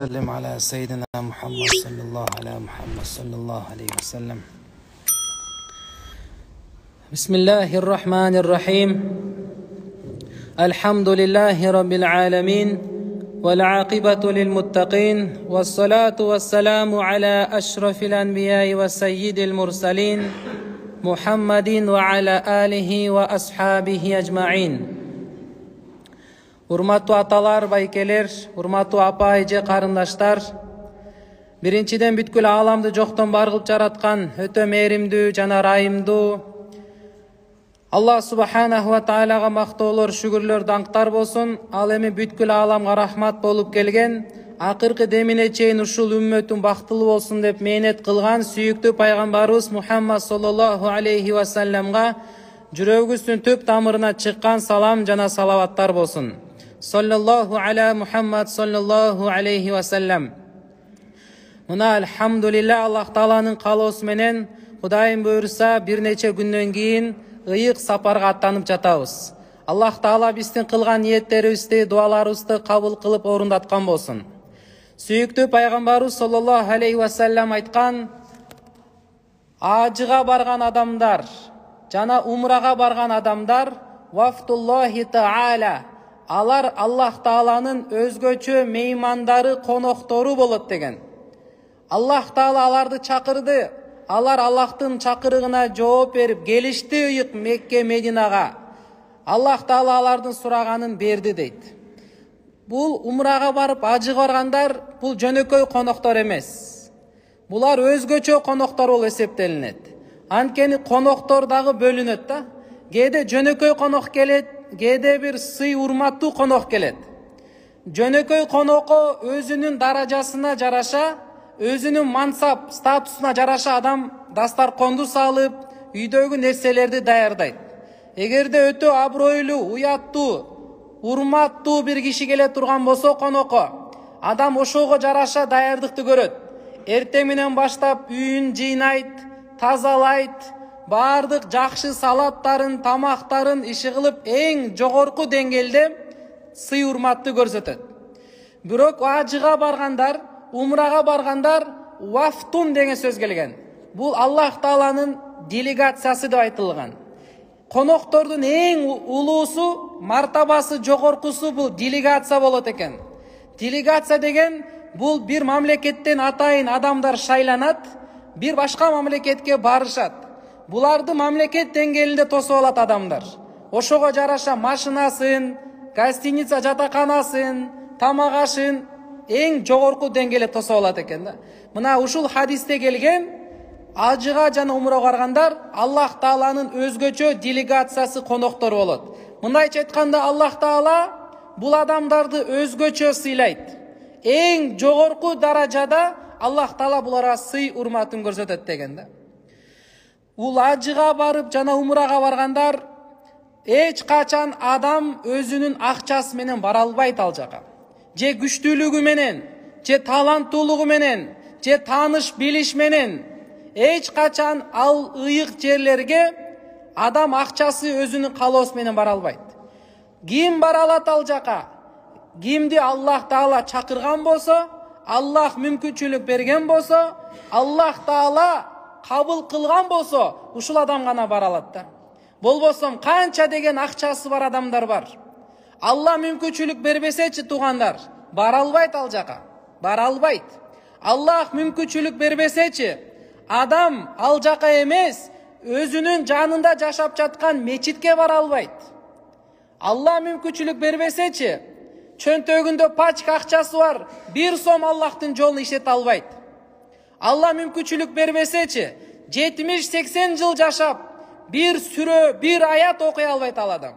وسلم على سيدنا محمد صلى الله على محمد صلى الله عليه وسلم. بسم الله الرحمن الرحيم. الحمد لله رب العالمين والعاقبة للمتقين والصلاة والسلام على أشرف الأنبياء والسيد المرسلين محمد وعلى آله وأصحابه أجمعين. Урматтуу аталар, байкелер, урматтуу апа, эже, карындаштар, биринчиден бүткүл ааламды жоктон бар кылып жараткан өтө мээримдүү жана ырайымдуу Аллах субханаху ва таалага мактоолор, шүгүрлөр, даңктар болсун. Ал эми бүткүл ааламга рахмат болуп келген, акыркы демине чейин ушул үммөтүн бактылуу болсун деп мээнет кылган сүйүктүү пайгамбарыбыз Мухаммад саллаллаху алейхи ва салламга жүрөгүбүздүн түп тамырына чыккан салам жана салаваттар болсун. Sallallahu ala Muhammad sallallahu aleyhi ve sellem. Muna elhamdülillah Allah Taala'nın kaloosu menen Kudayım buyursa bir neçe günden keyin ıyık saparga аттанып жатабыз. Allah Taala биздин кылган ниеттерибизди, дуаларыбызды кабыл кылып орундаткан болсун. Сүйүктүү пайгамбарыбыз sallallahu aleyhi ve sellem айткан, ажыга барган адамдар жана умрага барган адамдар вафтуллахи таала, алар Аллах Тааланын өзгөчө меймандары, коноктору болот деген. Аллах Таала аларды чакырды. Алар Аллахтын чакырыгына жооп берип келишти ыйык Мекке, Мединага. Аллах Таала алардын сураганын берди дейт. Бул умрага барып ажыга баргандар бул жөнөкөй коноктор эмес. Булар өзгөчө коноктор болуп эсептелинет. Анткени коноктор дагы бөлүнөт да. Кээде жөнөкөй конок келет, кээде бир сый урматтуу конок келет. Жөнөкөй конокко өзүнүн даражасына жараша, өзүнүн мансап статусуна жараша адам дастарконду салып, үйдөгү нерселерди даярдайт. Эгерде өтө абройлуу, уяттуу, урматтуу бир киши келе турган болсо конокко, адам ошого жараша даярдыкты көрөт. Эртең менен баштап үйүн жыйнайт, тазалайт, бардык жакшы салаттарын, тамактарын иши кылып эң жогорку деңгээлде сый урматты көрсөтөт. Бирок ажыга баргандар, умрага баргандар вафтун деген сөз келген. Бул Аллах Тааланын делегациясы деп айтылган. Коноктордун эң улуусу, мартабасы жогоркусу бул делегация болот экен. Делегация деген бул бир мамлекеттен атайын адамдар шайланат, бир башка мамлекетке барышат. Буларды мамлекет деңгээлинде тосуп алат адамдар. Ошого жараша машинасын, гостиница жатаканасын, тамак ашын эң жогорку деңгээлде тосуп алат экен да. Мына ушул хадисте келген, ажыга жана умрага баргандар Аллах Тааланын өзгөчө делегациясы, коноктор болот. Мындайча айтканда Аллах Таала бул адамдарды өзгөчө сыйлайт. Эң жогорку даражада Аллах Таала буларга сый урматын көрсөтөт деген да. Бул ажыга барып жана умрага баргандар эч качан адам өзүнүн акчасы менен бара албайт ал жака. Же күчтүүлүгү менен, же таланттуулугу менен, же тааныш билиш менен эч качан ал ыйык жерлерге адам акчасы өзүнүн калоосу менен бара албайт. Ким бара алат ал жака? Кимди Аллах Таала чакырган болсо, Аллах мүмкүнчүлүк берген болсо, Аллах Таала кабыл кылган болсо, ушул адам гана бара алат да. Болбосом канча деген акчасы бар адамдар бар. Алла мүмкүнчүлүк бербесечи туугандар, бара албайт ал жака. Бара албайт. Аллах мүмкүнчүлүк бербесечи, адам ал жака эмес, өзүнүн жанында жашап жаткан мечитке бара албайт. Алла мүмкүнчүлүк бербесечи, чөнтөгүндө пачка акчасы бар, бир сом Аллахтын жолун иштете албайт. Алла мүмкүнчүлүк бербесечи, 70-80 жыл жашап, бир сүрө, бир аят окуй албайт ал адам.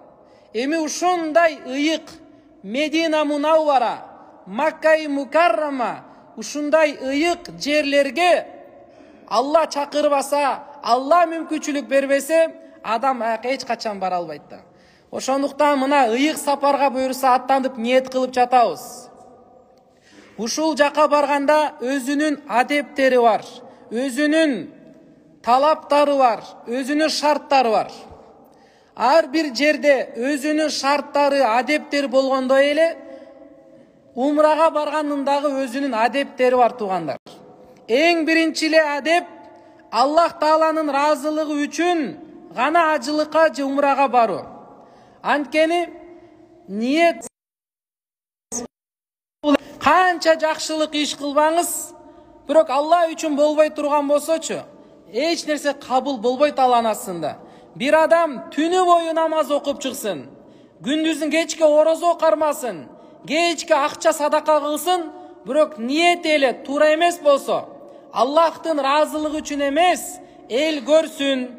Эми ушундай ыйык Медина Мунаввара, Макка-и Мукаррама, ушундай ыйык жерлерге Алла чакырбаса, Алла мүмкүнчүлүк бербесе, адам эч качан бара албайт да. Ошондуктан мына ыйык сапарга буйруса аттанып ниет кылып жатабыз. Ушул жака барганда өзүнүн адептери бар, өзүнүн талаптары бар, өзүнүн шарттары бар. Ар бир жерде өзүнүн шарттары, адептери болгондой эле умрага барганын дагы өзүнүн адептери бар туугандар. Эң биринчи эле адеп Аллах Тааланын разылыгы үчүн гана ажылыкка же умрага баруу. Анткени ниет канча жакшылык иш кылбаңыз, бирок Алла үчүн болбой турган болсочу, эч нерсе кабыл болбойт Алланын астында. Bir adam tünü boyu namaz okup çıksın, gündüzün geçke orozo karmasın, geçke akça sadaka kılsın, bırak niyet ele tura emes bolsa, Allah'tın razılığı üçün emes, el görsün,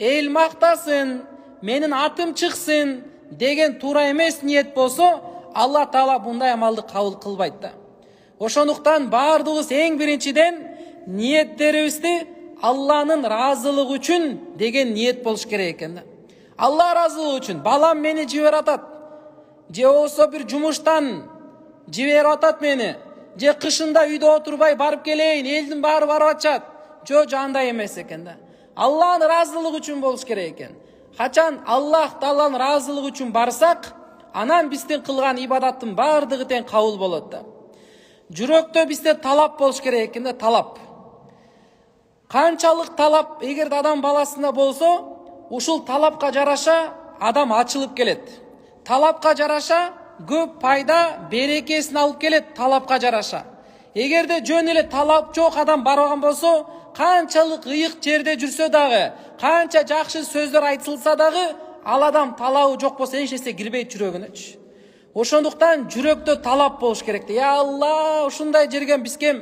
el maktasın, menin atım çıksın, degen tura emes niyet bolsa, Allah Taala bunday amalды kabul kılbayt da. Oşonuktan bardığız en birinciden niyetleribizdi Allah'ın razılığı üçün degen niyet boluş gerek eкен. Allah razılığı üçün balam meni jiber atat. Je olsa bir jumuştan jiber atat meni. Je kışında uyda oturbay barıp geleyin, eldin bari barıp atacak. Jo андай emes eкен da. Allah'ın razılığı üçün boluş gerek eken. Kaçan Allah Taala'nın razılığı üçün barsak, anan bizden kılgan ibadattın bardığı ten kabul bolot da. Жүрөктө bizde talap boluş gerek eken da, talap. Kançalık talap eğer adam balasında bolsa, uşul talapka jaraşa adam açılıp gelet. Talapka jaraşa köp payda berekesini alıp gelet talapka jaraşa. Eğer de jön ele talap çok adam bargan bolsa, kançalık ıyık jerde жүрсө dagı, kança jakşı sözler айтылса dagı, al adam talabı жок bolsa эч нерсе кирбейт жүрөгүнө. Ошондуктан жүрөктө талап болуш керек. Ya Allah, ушундай жерге бизге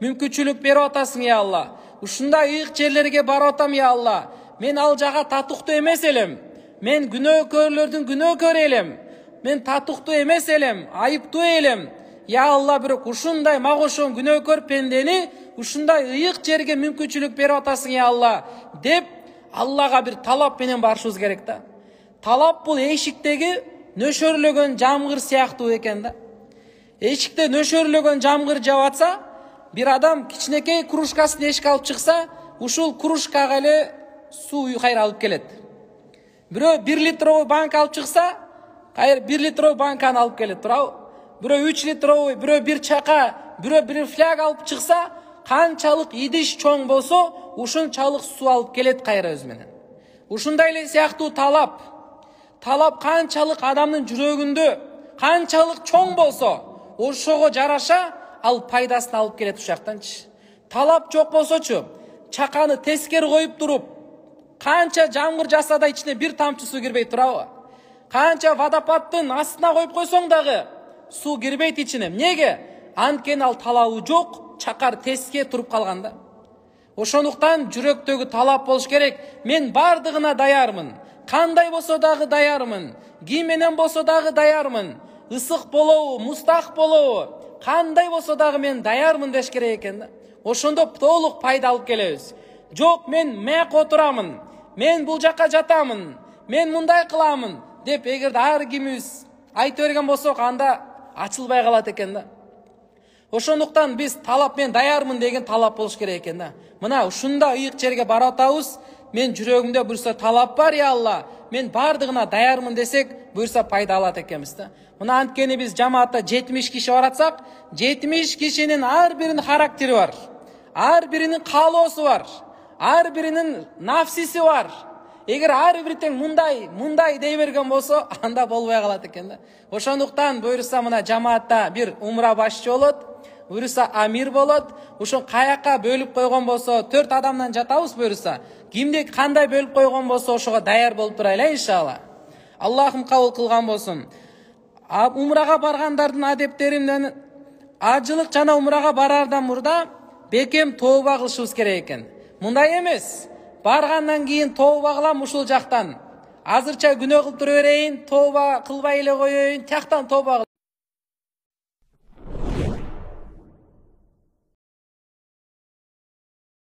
мүмкүнчүлүк берип атасың ya Allah. Ушундай ыйык жерлерге барып атам ya Allah. Мен ал жага татуктуу эмес элем. Мен күнөөкөрлөрдүн күнөөкөрү элем. Мен татуктуу эмес элем, айыптуу элем. Ya Allah, бирок ушундай мага ошон күнөөкөр пендени ушундай ыйык жерге мүмкүнчүлүк берип атасың ya Allah деп Аллага бир талап менен барышыбыз керек да. Талап бул эшиктеги нөшөрлөгөн жамгыр сыяктуу экен да. Эшикте нөшөрлөгөн жамгыр жаап атса, bir adam кичинекей кружкасын эшикке алып чыкса, ушул кружкага эле суу кайра алып келет. Бирөө 1 литровый банка алып чыкса, кайра 1 литровый банканы алып келет, туурабы? Бирөө 3 литровый, бирөө 1 чака, бирөө 1 фляг алып чыкса, канчалык идиш чоң болсо, ушунчалык суу алып келет кайра өзү менен. Ушундай эле сыяктуу талап. Талап канчалык адамдын жүрөгүндө, канчалык чоң болсо, ошого жараша ал пайдасын алып келет ушактанчы. Талап жок болсочу, чаканы тескери коюп туруп, канча жамгыр жаса да ичине бир тамчы суу кирбей турабы? Канча водопадтын астына коюп койсоң дагы суу кирбейт ичине. Эмнеге? Анткени ал талабы жок, чакар теске туруп калганда. Ошондуктан жүрөктөгү талап болуш керек. Мен бардыгына даярмын. Кандай болсо дагы даярмын. Ким менен болсо дагы даярмын. Ысык болобу, мустак болобу, кандай болсо дагы мен даярмын деш керек экен да. Ошондо толук пайда алып келебиз. Жок, мен маяк отурамын, мен бул жакка жатамын, мен мындай кыламын деп эгерде ар кимибиз айта берген болсок, анда ачылбай калат экен да. Ошондуктан биз талап, мен даярмын деген талап болуш керек экен да. Мына ушундай ыйык жерге барып атабыз. Мен жүрөгүмдө буюрса талап бар ya Allah. Мен бардыгына даярмын десек, буюрса пайда алат экенбиз да. Мына анткени биз жамаатта 70 киши баратсак, 70 кишинин ар биринин характери бар. Ар биринин каалоосу бар. Ар биринин нафсиси бар. Эгер ар бири тең мындай дей берген болсо, анда болбой калат экен да. Ошондуктан буюрса мына жамаатта бир умра башчы болот, буюрса амир болот. Ошон каякка бөлүп койгон болсо, 4 адамдан жатабыз буюрса. Кимди кандай бөлүп койгон болсо, ошого даяр болуп турайлы иншалла. Аллахым кабыл кылган болсун. Умрага баргандардын адептеринен ажылык жана умрага барардан мурда бекем тооба кылышыбыз керек экен. Мындай эмес. Баргандан кийин тооба кылам ушул жактан. Азырча күнөө кылып тура берейин, тооба кылбай эле коеюн, тияктан тооба